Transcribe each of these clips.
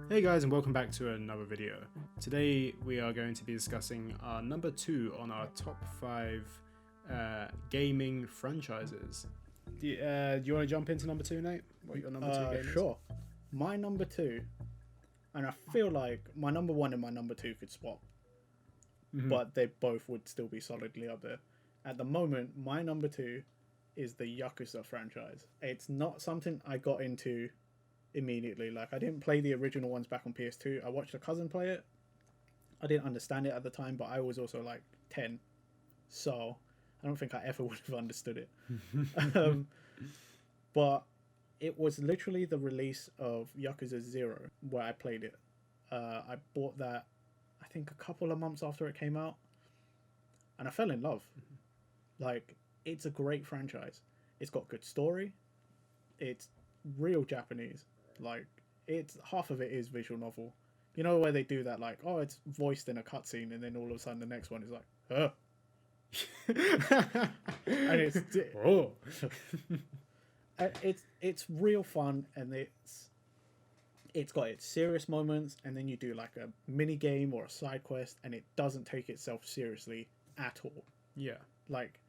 Hey guys, and welcome back to another video. Today we are going to be discussing our number 2 on our top 5 gaming franchises. Do you want to jump into number 2, Nate? What your number 2 game is? Sure. My number 2, and I feel like my number 1 and my number 2 could swap, but they both would still be solidly up there. At the moment, my number 2 is the Yakuza franchise. It's not something I got into immediately. Like, I didn't play the original ones back on PS2. I watched a cousin play it. I didn't understand it at the time, but I was also like 10, so I don't think I ever would have understood it. But it was literally the release of Yakuza 0 where I played it. I bought that, I think, a couple of months after it came out, and I fell in love. Like, it's a great franchise. It's got good story. It's real Japanese. Like, it's half of it is visual novel. You know, where they do that, like, oh, it's voiced in a cutscene, and then all of a sudden the next one is like, and it's real fun, and it's got its serious moments, and then you do like a mini game or a side quest, and it doesn't take itself seriously at all. Yeah. Like,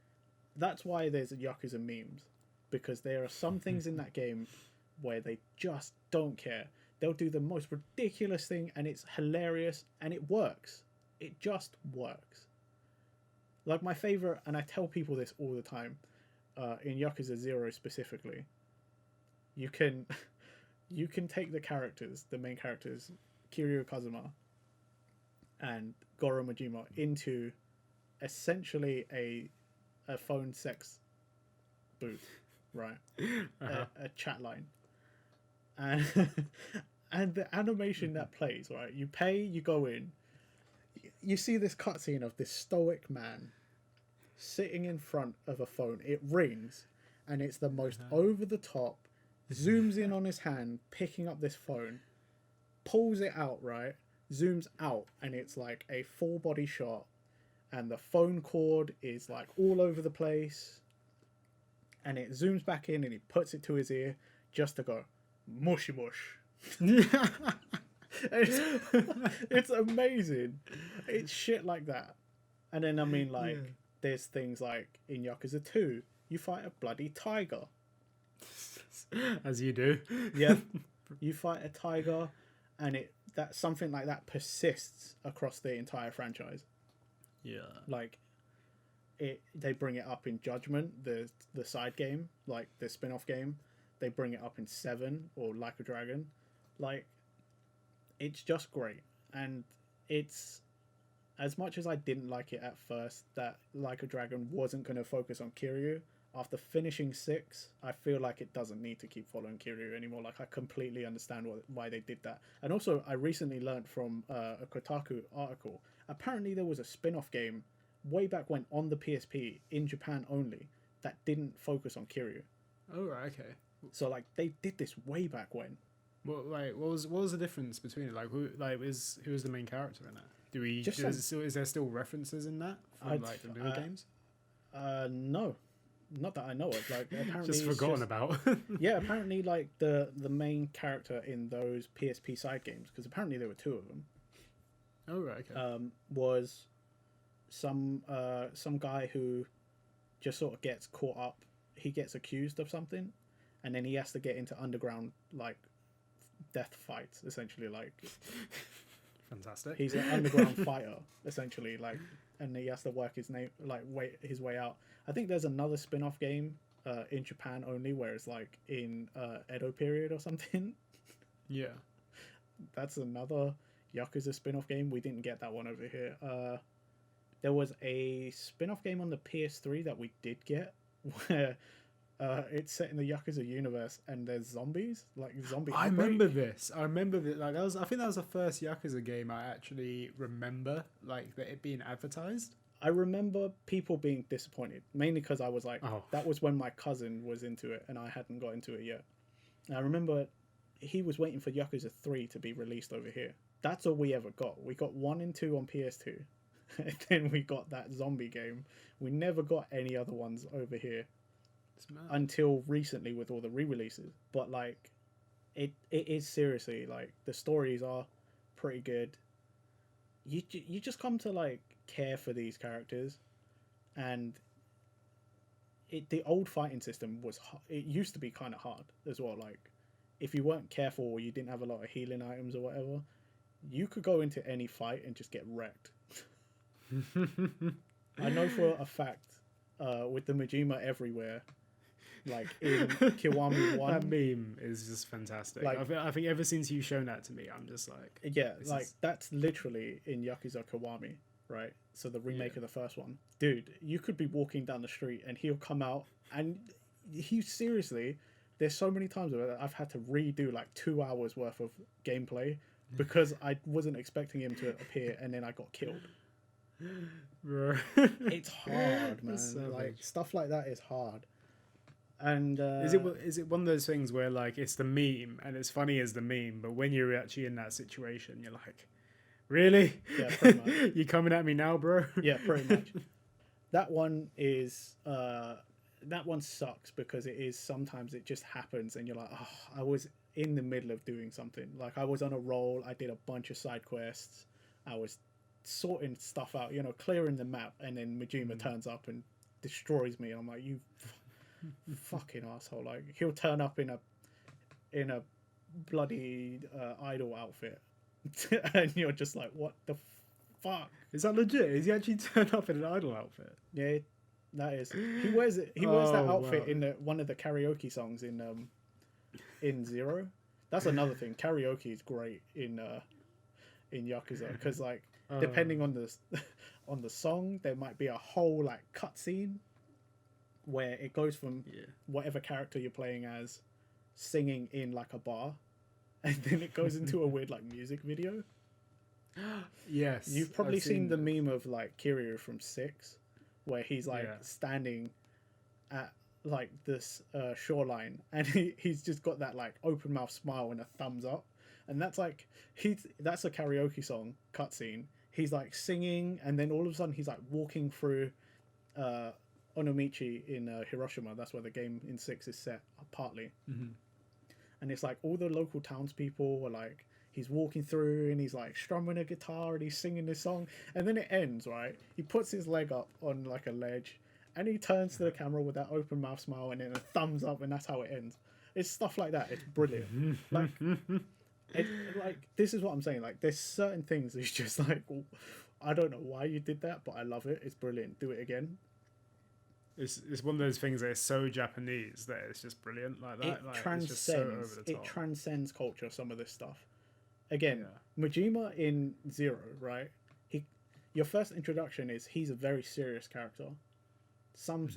that's why there's Yakuza memes, because there are some things in that game where they just don't care. They'll do the most ridiculous thing, and it's hilarious, and it works. It just works. Like, my favorite, and I tell people this all the time, in Yakuza 0 specifically, you can take the main characters, Kiryu Kazuma and Goro Majima, into essentially a phone sex booth, right? A chat line. And and the animation that plays, right? You pay, you go in, you see this cutscene of this stoic man sitting in front of a phone. It rings, and it's the most over the top, zooms in on his hand, picking up this phone, pulls it out, right? Zooms out, and it's like a full body shot, and the phone cord is like all over the place, and it zooms back in, and he puts it to his ear just to go, mushy mush. It's amazing. It's shit like that. And then, I mean, like, there's things like in Yakuza 2, you fight a bloody tiger. As you do. Yeah. You fight a tiger, and that something like that persists across the entire franchise. Yeah. Like, they bring it up in Judgment, the side game, like the spin-off game. They bring it up in 7 or Like a Dragon. Like, it's just great. And it's, as much as I didn't like it at first, that Like a Dragon wasn't going to focus on Kiryu, after finishing 6, I feel like it doesn't need to keep following Kiryu anymore. Like, I completely understand why they did that. And also, I recently learned from a Kotaku article, apparently there was a spin-off game way back when on the PSP, in Japan only, that didn't focus on Kiryu. Oh, right, okay. So, like, they did this way back when. Well, like, what was the difference between it? Like, who was the main character in it? Is there still references in that from like the newer games? No, not that I know of. Like, apparently just forgotten about. Yeah, apparently, like, the main character in those PSP side games, because apparently there were 2 of them. Oh, right, okay. Was some guy who just sort of gets caught up. He gets accused of something, and then he has to get into underground, like, death fights, essentially. Like, fantastic. He's an underground fighter, essentially, like, and he has to work his way out. I think there's another spin-off game in Japan only, where it's like in Edo period or something. Yeah, that's another Yakuza spin-off game. We didn't get that one over here. There was a spin-off game on the PS3 that we did get, where it's set in the Yakuza universe, and there's zombies, like zombie outbreak. I remember this. Like, I think that was the first Yakuza game I actually remember, like, that it being advertised. I remember people being disappointed, mainly because I was like, that was when my cousin was into it, and I hadn't got into it yet. And I remember he was waiting for Yakuza 3 to be released over here. That's all we ever got. We got 1 and 2 on PS2, and then we got that zombie game. We never got any other ones over here until recently with all the re-releases. But, like, it is seriously like the stories are pretty good. You just come to like care for these characters, and the old fighting system it used to be kind of hard as well. Like if you weren't careful or you didn't have a lot of healing items or whatever, you could go into any fight and just get wrecked. I know for a fact, with the Majima everywhere, like in Kiwami 1. That meme is just fantastic. Like, I think ever since you've shown that to me, I'm just like... Yeah, like that's literally in Yakuza Kiwami, right? So the remake of the first one. Dude, you could be walking down the street and he'll come out and seriously, there's so many times where I've had to redo like 2 hours worth of gameplay because I wasn't expecting him to appear and then I got killed. It's hard, man. Like stuff like that is hard. And is it one of those things where like it's the meme and it's funny as the meme, but when you're actually in that situation, you're like, really? Yeah, pretty much. You coming at me now, bro? Yeah, pretty much. That one is that one sucks because it is sometimes it just happens and you're like, oh, I was in the middle of doing something. Like I was on a roll. I did a bunch of side quests. I was sorting stuff out, clearing the map, and then Majima turns up and destroys me. I'm like, you fucking asshole! Like he'll turn up in a bloody idol outfit, and you're just like, what the fuck? Is that legit? Is he actually turned up in an idol outfit? Yeah, that is. He wears it. He wears that outfit in one of the karaoke songs in Zero. That's another thing. Karaoke is great in Yakuza because like depending on the song, there might be a whole like cutscene where it goes from whatever character you're playing as singing in like a bar, and then it goes into a weird like music video. Yes, you've probably seen the meme of like Kiryu from 6, where he's like standing at like this shoreline, and he's just got that like open mouth smile and a thumbs up, and that's like that's a karaoke song cutscene. He's like singing, and then all of a sudden he's like walking through Onomichi in Hiroshima. That's where the game in 6 is set partly. And it's like all the local townspeople are like, he's walking through and he's like strumming a guitar and he's singing this song, and then it ends, right? He puts his leg up on like a ledge and he turns to the camera with that open mouth smile and then a thumbs up, and that's how it ends. It's stuff like that. It's brilliant. Like this is what I'm saying. Like there's certain things it's just like, I don't know why you did that, but I love it. It's brilliant. Do it again. It's one of those things that is so Japanese that it's just brilliant like that. It like, transcends. It's just so over the top. It transcends culture. Some of this stuff. Again, Majima in Zero, right? Your first introduction is he's a very serious character. Some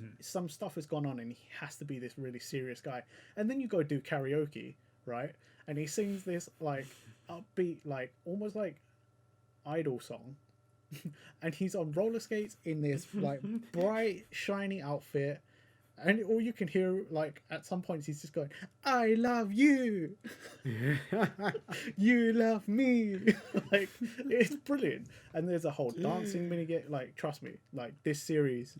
stuff has gone on and he has to be this really serious guy. And then you go do karaoke, right? And he sings this like upbeat, like almost like idol song. And he's on roller skates in this like bright, shiny outfit. And all you can hear, like, at some points, he's just going, I love you. You love me. Like, it's brilliant. And there's a whole dancing minigame. Like, trust me, like, this series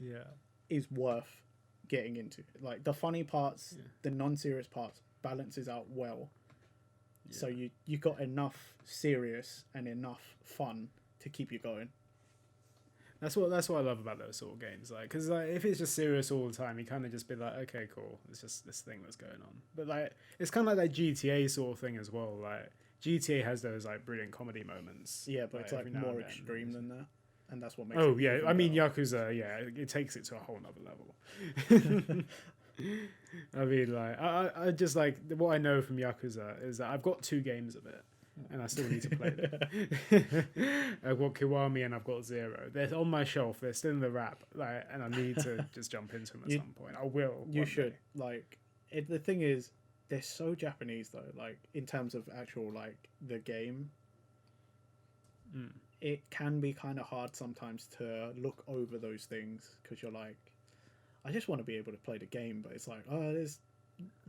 is worth getting into. Like, the funny parts, the non-serious parts balances out well. So you got enough serious and enough fun to keep you going. That's what I love about those sort of games, like, because like if it's just serious all the time, you kind of just be like, okay, cool, it's just this thing that's going on. But like, it's kind of like that GTA sort of thing as well. Like GTA has those like brilliant comedy moments. Yeah, but it's like more extreme than that, and that's what makes. Oh yeah, I mean Yakuza, it takes it to a whole nother level. I mean, like, I just like what I know from Yakuza is that I've got 2 games of it. And I still need to play them. I've got Kiwami and I've got Zero. They're on my shelf. They're still in the wrap, like, and I need to just jump into them at some point. I will. You should. Like, the thing is, they're so Japanese though. Like in terms of actual like the game, it can be kind of hard sometimes to look over those things because you're like, I just want to be able to play the game, but it's like, oh, there's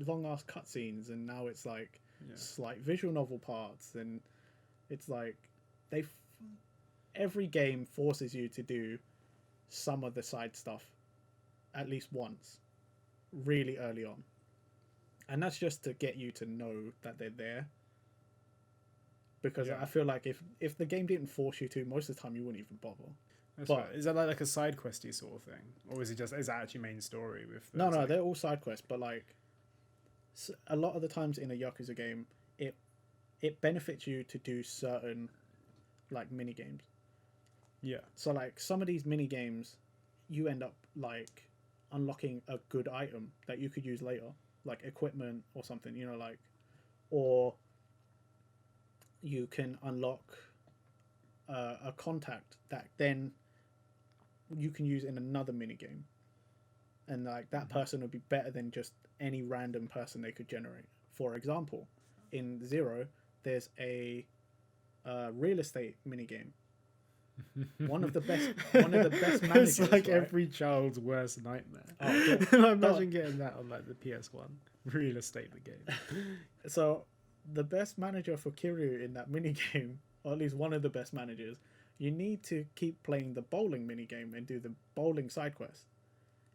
long ass cutscenes, and now it's like. Slight visual novel parts, and it's like every game forces you to do some of the side stuff at least once really early on, and that's just to get you to know that they're there. Because Yeah. I feel like if the game didn't force you to, most of the time you wouldn't even bother. That's But- right. Is that like a side questy sort of thing, or is that actually main story with? No, those, like- they're all side quests, but like a lot of the times in a Yakuza game, it benefits you to do certain like mini games. Yeah. So like some of these mini games, you end up like unlocking a good item that you could use later, like equipment or something, you know, like, or you can unlock a contact that then you can use in another mini game, and like that person would be better than just any random person they could generate. For example, in Zero, there's a real estate mini game. One of the best managers. It's like right? every child's worst nightmare. Oh, yeah. Imagine getting that on like the PS1. Real estate the game. So the best manager for Kiryu in that mini game, or at least one of the best managers, you need to keep playing the bowling mini game and do the bowling side quest.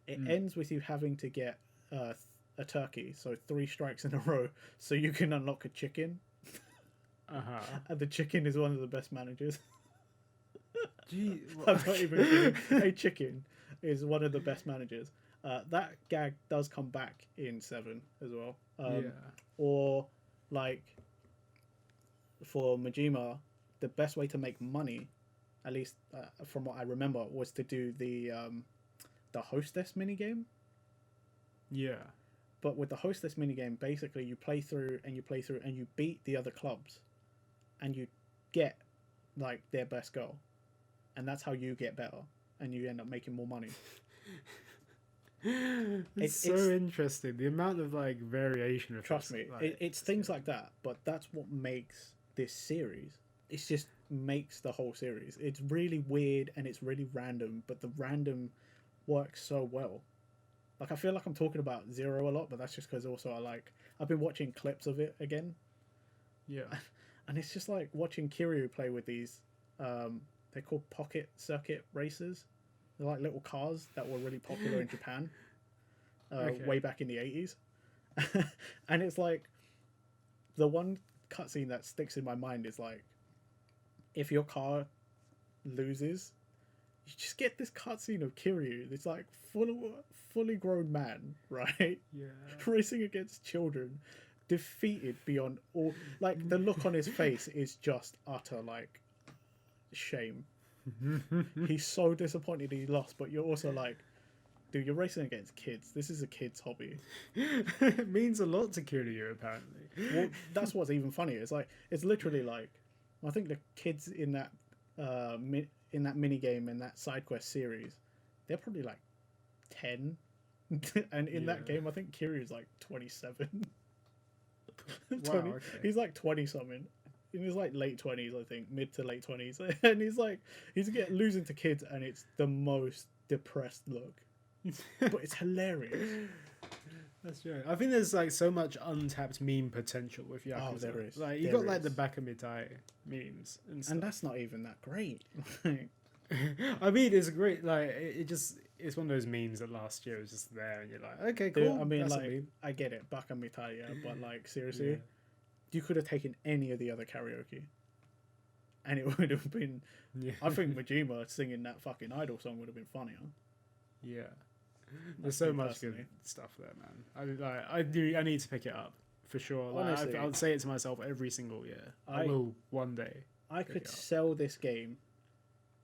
It ends with you having to get a turkey, so 3 strikes in a row, so you can unlock a chicken. And the chicken is one of the best managers. Gee, I'm not even kidding. A chicken is one of the best managers. That gag does come back in 7 as well. yeah. Or like for Majima, the best way to make money, at least from what I remember, was to do the hostess minigame. Yeah. But with the hostess minigame, basically you play through and you beat the other clubs, and you get like their best girl, and that's how you get better, and you end up making more money. It's so interesting. The amount of like variation of Trust this, me, like, it's things like that, but that's what makes this series. It just makes the whole series. It's really weird and it's really random, but the random works so well. Like I feel like I'm talking about Zero a lot, but that's just because also I've been watching clips of it again, yeah. and it's just like watching Kiryu play with these. They're called pocket circuit racers. They're like little cars that were really popular in Japan way back in the 80s. And it's like the one cutscene that sticks in my mind is like, if your car loses, you just get this cutscene of Kiryu. It's like fully grown man, right? Yeah. Racing against children, defeated beyond all. Like the look on his face is just utter like shame. He's so disappointed he lost, but you're also like, dude, you're racing against kids. This is a kid's hobby. It means a lot to Kiryu, apparently. Well, that's what's even funnier. It's like it's literally like, I think the kids in that mini game and that side quest series, they're probably like 10, and in that game, I think Kiryu's like 27. Wow, okay. He's like 20 something. In his like late 20s, I think, mid to late 20s, and he's losing to kids, and it's the most depressed look, but it's hilarious. That's true. I think there's like so much untapped meme potential with Yakuza. Oh, there is. Like you got like the Bakamitai memes and stuff. And that's not even that great. I mean, it's great. Like it's one of those memes that last year was just there, and you're like, okay, cool. Dude, I mean, that's a like, meme. I get it, Bakamitai, yeah, but like seriously, Yeah. you could have taken any of the other karaoke, and it would have been. Yeah. I think Majima singing that fucking Idol song would have been funnier. Yeah. There's so me much good personally. stuff there, man. I need to pick it up for sure. Like, Honestly. I'll say it to myself every single year. I I- will one day. I Pick could it up. sell this game.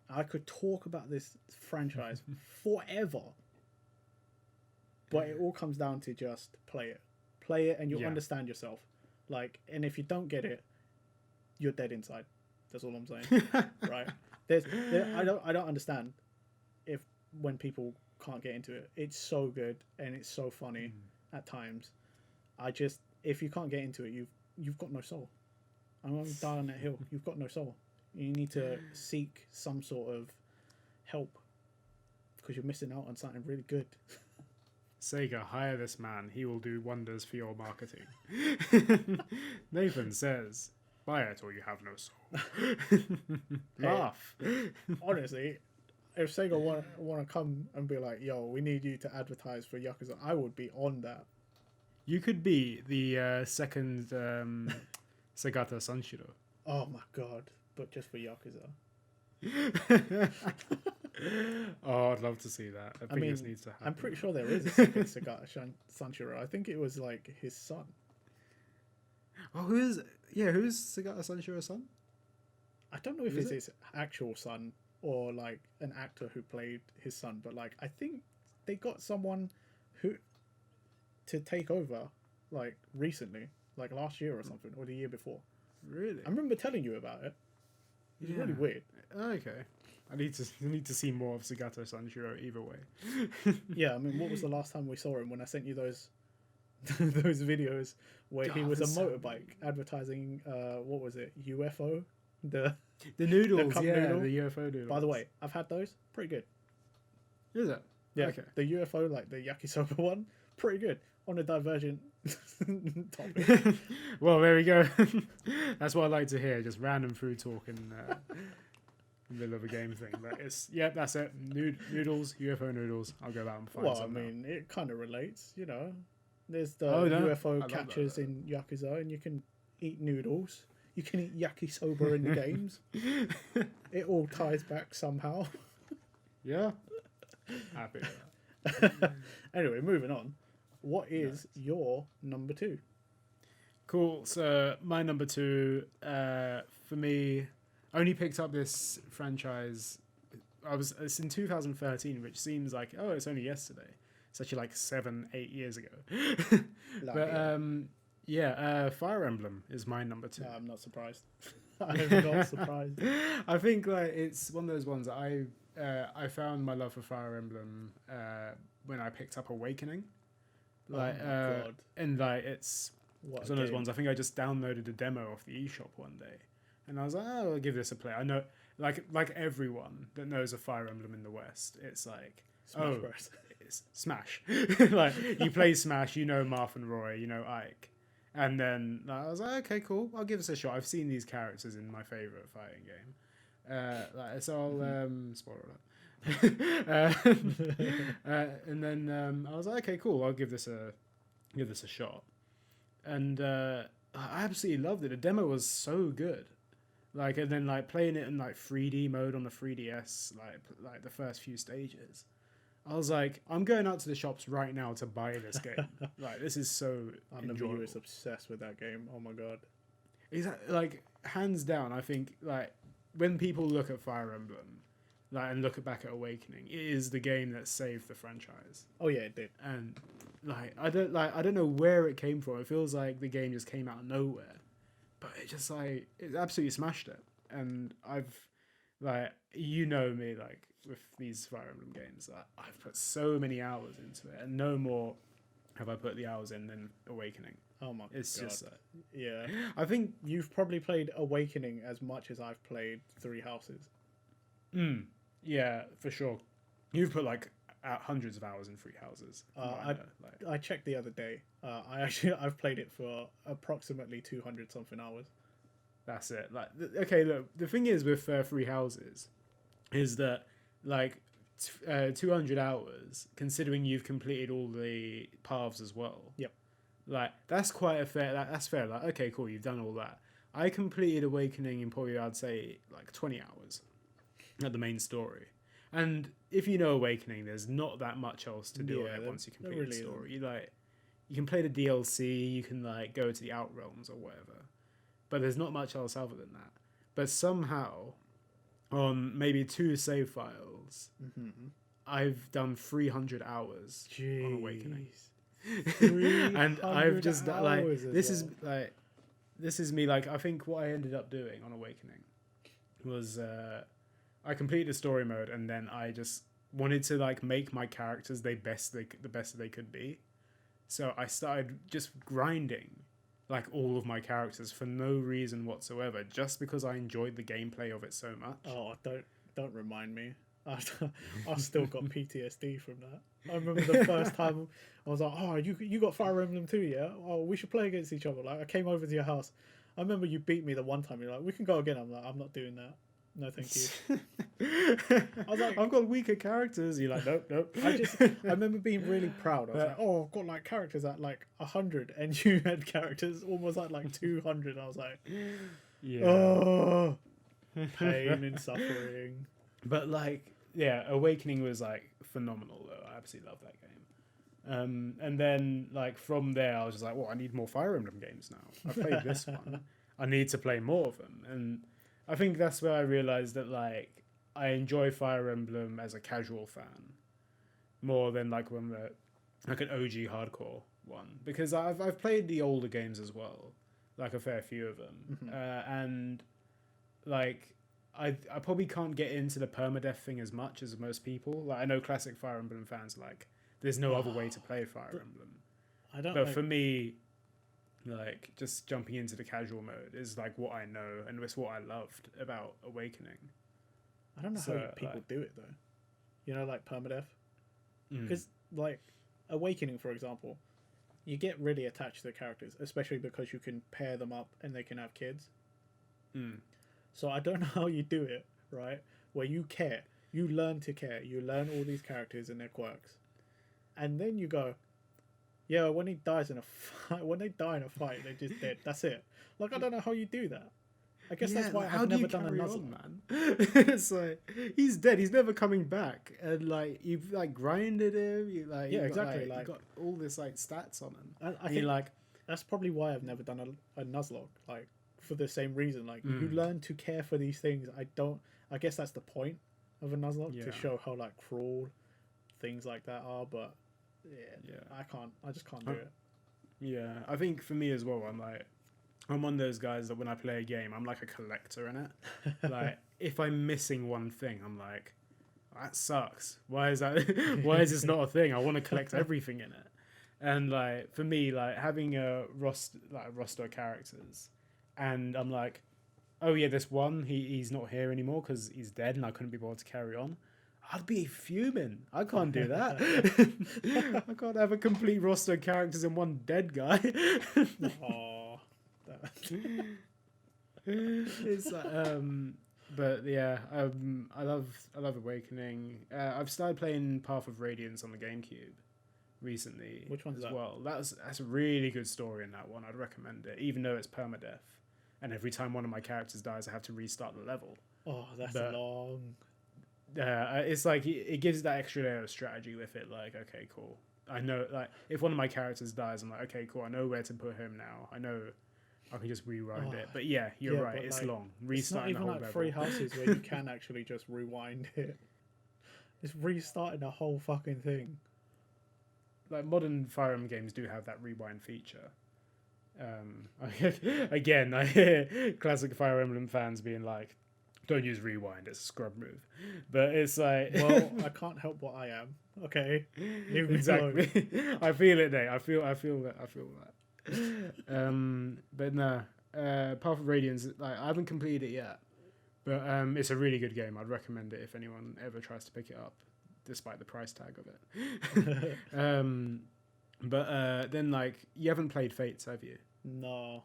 I could talk about this franchise forever. But it all comes down to just play it. Play it and you'll Yeah. understand yourself. Like, and if you don't get it, you're dead inside. That's all I'm saying. Right? I don't understand when people can't get into it. It's so good and it's so funny at times. If you can't get into it, you've got no soul. I'm going to die on that hill. You've got no soul. You need to seek some sort of help because you're missing out on something really good. Sega, hire this man. He will do wonders for your marketing. Nathan says, buy it or you have no soul. Laugh. Honestly, if Sega want to come and be like, yo, we need you to advertise for Yakuza, I would be on that. You could be the second Sagata Sanshiro. Oh my god! But just for Yakuza. Oh, I'd love to see that. I think this needs to happen. I'm pretty sure there is a second Sagata Sanshiro. I think it was like his son. Oh, who's Sagata Sanshiro's son? I don't know if it's his actual son or like an actor who played his son, but like I think they got someone who to take over like recently, like last year or something, or the year before. Really? I remember telling you about it. It's really weird. Okay. I need to see more of Sagata Sanshiro either way. Yeah, I mean, what was the last time we saw him? When I sent you those those videos where he was a motorbike advertising what was it? UFO? The noodles, the noodle. The UFO noodles. By the way, I've had those. Pretty good. Is it? Yeah. Okay. The UFO, like the yakisoba one, pretty good. On a divergent topic. Well, there we go. That's what I like to hear. Just random food talk in the middle of a game thing. But that's it. Noodles, UFO noodles. I'll go out and find some. Well, I mean, it kind of relates, you know. There's the UFO catchers in Yakuza, and you can eat noodles. You can eat yakisoba in the games. It all ties back somehow. Yeah. Happy with that. Anyway, moving on. What is your number 2? Cool. So my number 2, for me, I only picked up this franchise. It's in 2013, which seems like it's only yesterday. It's actually like 7-8 years ago. But Fire Emblem is my number 2. No, I'm not surprised. I'm not surprised. I think like it's one of those ones that I found my love for Fire Emblem when I picked up Awakening. Like God. And like it's one of those ones. I think I just downloaded a demo off the eShop one day, and I was like, I'll give this a play. I know, like everyone that knows a Fire Emblem in the West, it's like Smash Bros. It's Smash. Like you play Smash, you know Marth and Roy, you know Ike, and then I was like, okay, cool, I'll give this a shot. I've seen these characters in my favorite fighting game, so I'll spoiler alert. And then I was like, okay, cool, I'll give this a shot, and I absolutely loved it. The demo was so good, like, and then like playing it in like 3D mode on the 3DS, like the first few stages, I was like, I'm going out to the shops right now to buy this game. Like, this is so I remember you was obsessed with that game. Oh my god. Exactly, like hands down. I think like when people look at Fire Emblem, like, and look back at Awakening, it is the game that saved the franchise. Oh yeah, it did. And I don't know where it came from. It feels like the game just came out of nowhere, but it just like it absolutely smashed it. And I've like, you know me, like with these Fire Emblem games, like, I've put so many hours into it, and no more have I put the hours in than Awakening. Oh my god. It's just yeah. I think You've probably played Awakening as much as I've played Three Houses. Yeah, for sure. You've put like hundreds of hours in Three Houses. I checked the other day. I've played it for approximately 200 something hours. That's it. Like, okay, look, the thing is with Three Houses is that like 200 hours, considering you've completed all the paths as well. Yep. Like, that's quite a fair. That's fair. Like, okay, cool, you've done all that. I completed Awakening in probably, I'd say, like 20 hours at the main story. And if you know Awakening, there's not that much else to do once you complete the story. You can play the DLC, you can like go to the Outrealms or whatever, but there's not much else other than that. But somehow, on maybe 2 save files, I've done 300 hours on Awakening. And I've just like this is me. Like, I think what I ended up doing on Awakening was I completed the story mode, and then I just wanted to like make my characters the best they could be. So I started just grinding like all of my characters for no reason whatsoever, just because I enjoyed the gameplay of it so much. Oh, don't remind me. I've still got PTSD from that. I remember the first time I was like, oh, you got Fire Emblem too, yeah? Oh, we should play against each other. Like, I came over to your house. I remember you beat me the one time. You're like, we can go again. I'm like, I'm not doing that. no, thank you. I was like, I've got weaker characters. You're like, nope. I remember being really proud. I was like, oh, I've got like characters at like 100, and you had characters almost at like 200. I was like, yeah. oh, pain and suffering. But like, yeah, Awakening was like phenomenal though. I absolutely love that game. And then like from there, I was just like, well, I need more Fire Emblem games now. I've played this one. I need to play more of them. And I think that's where I realized that like I enjoy Fire Emblem as a casual fan more than like when the like an OG hardcore one, because I've played the older games as well, like a fair few of them, and like I probably can't get into the permadeath thing as much as most people. Like I know classic Fire Emblem fans like there's no other way to play Fire Emblem. I don't. But for me, like just jumping into the casual mode is like what I know and it's what I loved about Awakening. I don't know how people do it though. You know, like permadeath, because like Awakening, for example, you get really attached to the characters, especially because you can pair them up and they can have kids. So I don't know how you do it, right? Where you care, you learn to care, you learn all these characters and their quirks, and then you go, yeah, when he dies in a fight, when they die in a fight, they're just dead. That's it. Like I don't know how you do that. I guess that's why I've never done another man. It's like he's dead. He's never coming back, and like you've like grinded him. You like exactly. Like you got all this like stats on him. And I think like that's probably why I've never done a Nuzlocke. Like for the same reason. Like you learn to care for these things. I guess that's the point of a Nuzlocke to show how like cruel things like that are. But yeah. I just can't do it. Yeah, I think for me as well, I'm one of those guys that when I play a game, I'm like a collector in it. Like, if I'm missing one thing, I'm like, that sucks. Why is this not a thing? I want to collect everything in it. And like for me, like having a roster of characters, and I'm like, oh yeah, this one he's not here anymore because he's dead, and I couldn't be bothered to carry on. I'd be fuming. I can't do that. I can't have a complete roster of characters and one dead guy. Aww. It's but yeah, I love Awakening. I've started playing Path of Radiance on the GameCube recently. Which one's as that? well? That's a really good story in that one. I'd recommend it, even though it's permadeath, and every time one of my characters dies, I have to restart the level. Oh, that's long. It's like it gives that extra layer of strategy with it. Like, okay, cool. I know, like, if one of my characters dies, I'm like, okay, cool. I know where to put him now. I know I can just rewind it. But yeah, you're right. It's like, long. Restarting it's not even like Free Houses where you can actually just rewind it. It's restarting the whole fucking thing. Like modern Fire Emblem games do have that rewind feature. Again, I hear classic Fire Emblem fans being like, don't use rewind, it's a scrub move. But it's like, well, I can't help what I am. Okay, leave me exactly. I feel it, Nate. I feel that. But no, Path of Radiance. Like I haven't completed it yet, but it's a really good game. I'd recommend it if anyone ever tries to pick it up, despite the price tag of it. But then like you haven't played Fates, have you? No.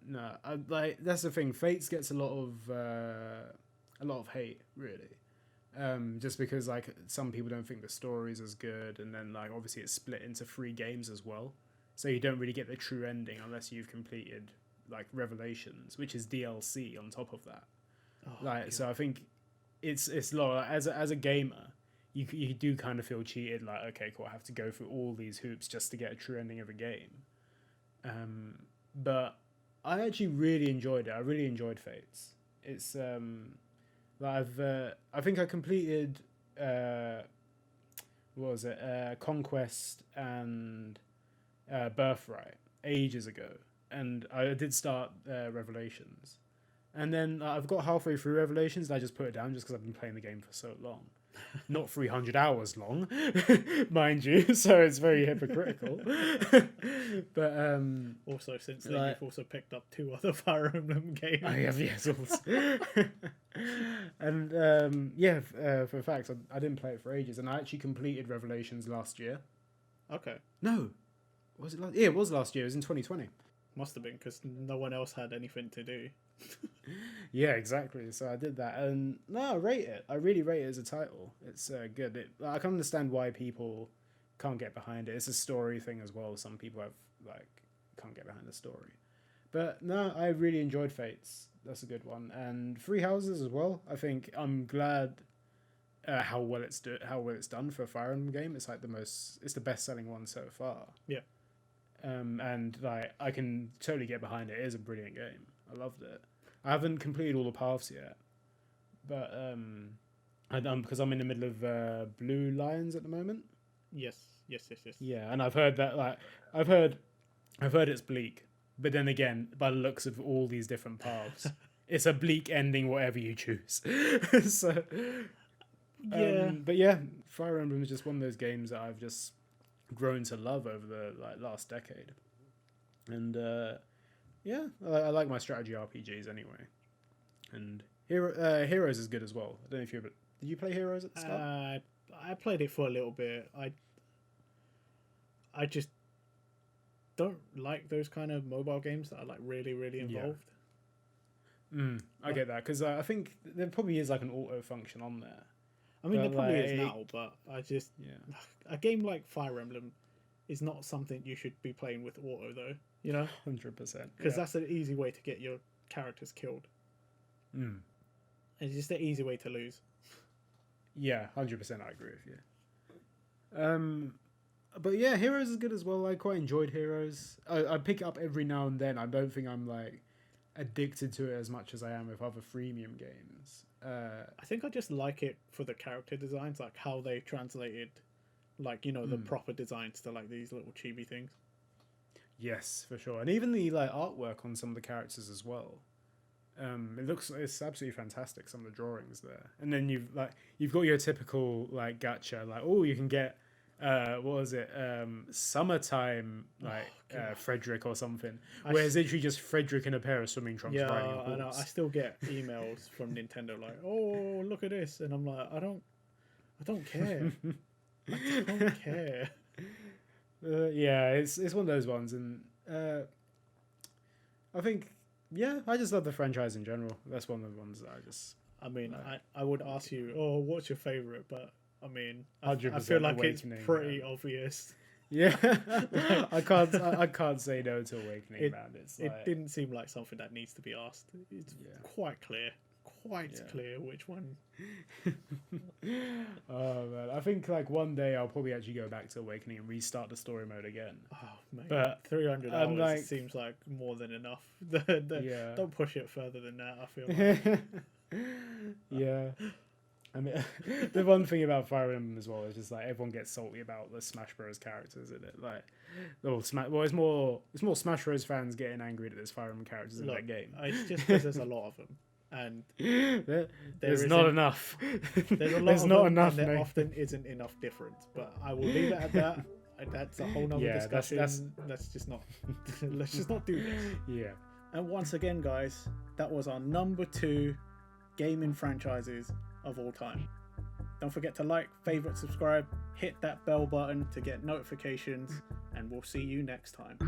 No, like that's the thing. Fates gets a lot of hate, really, just because like some people don't think the story's as good, and then like obviously it's split into 3 games as well, so you don't really get the true ending unless you've completed like Revelations, which is DLC on top of that. So I think it's a lot. Like, as a gamer, you do kind of feel cheated. Like, okay, cool, I have to go through all these hoops just to get a true ending of a game. But I actually really enjoyed it. I really enjoyed Fates. It's like I think I completed what was it? Conquest and Birthright ages ago, and I did start Revelations, and then I've got halfway through Revelations and I just put it down just because I've been playing the game for so long. Not 300 hours long, mind you, so it's very hypocritical. But also since then you've also picked up 2 other Fire Emblem games. I have, yes, also. And for a fact, I didn't play it for ages, and I actually completed Revelations last year. Okay. No, was it last? Yeah, it was last year. It was in 2020. Must have been because no one else had anything to do. Yeah, exactly. So I did that, and no, I rate it. I really rate it as a title. It's good. I can understand why people can't get behind it. It's a story thing as well. Some people have can't get behind the story, but no, I really enjoyed Fates. That's a good one, and Three Houses as well. I think I'm glad how well it's done for a Fire Emblem game. It's it's the best selling one so far. Yeah. And I can totally get behind it. It is a brilliant game. I loved it. I haven't completed all the paths yet, but because I'm in the middle of Blue Lions at the moment. Yes. Yeah, and I've heard that I've heard it's bleak, but then again, by the looks of all these different paths, it's a bleak ending whatever you choose. So yeah, but yeah, Fire Emblem is just one of those games that I've just grown to love over the last decade, and yeah, I like my strategy RPGs anyway, and Heroes is good as well. I don't know if did you play Heroes at the start? I played it for a little bit. I just don't like those kind of mobile games that are like really involved. I get that because I think there probably is like an auto function on there. I mean, there probably is now, but I just yeah. A game like Fire Emblem is not something you should be playing with auto, though. You know, 100%. Because that's an easy way to get your characters killed. Mm. It's just an easy way to lose. Yeah, 100%. I agree with you. But yeah, Heroes is good as well. I quite enjoyed Heroes. I pick it up every now and then. I don't think I'm like addicted to it as much as I am with other freemium games. I think I just like it for the character designs, like how they translated, like, you know, the proper designs to like these little chibi things. Yes, for sure, and even the like artwork on some of the characters as well. It's absolutely fantastic. Some of the drawings there, and then you've got your typical like gacha, like you can get what was it, summertime Frederick or something, where it's literally just Frederick in a pair of swimming trunks riding a horse. I know. I still get emails from Nintendo like, "Oh, look at this," and I'm like, I don't care. I don't care. Yeah, it's one of those ones, and I think I just love the franchise in general. That's one of the ones that I mean, I would ask you, what's your favorite? But I mean, I 100% feel like Awakening, it's pretty obvious. Yeah, I can't say no to Awakening, man. It didn't seem like something that needs to be asked. It's quite clear which one. Oh man, I think like one day I'll probably actually go back to Awakening and restart the story mode again. Oh man, but 300 hours seems like more than enough. Don't push it further than that, I feel like. Yeah. I mean, the one thing about Fire Emblem as well is just like everyone gets salty about the Smash Bros. Characters in it. Like, it's more Smash Bros. Fans getting angry that there's Fire Emblem characters in that game. It's just because there's a lot of them, and there's not enough. There's a lot of them, enough. And there often isn't enough difference. But I will leave it at that. That's a whole nother discussion. Let's just not do this. Yeah. And once again, guys, that was our number 2 gaming franchises of all time. Don't forget to like, favorite, subscribe, hit that bell button to get notifications, and we'll see you next time.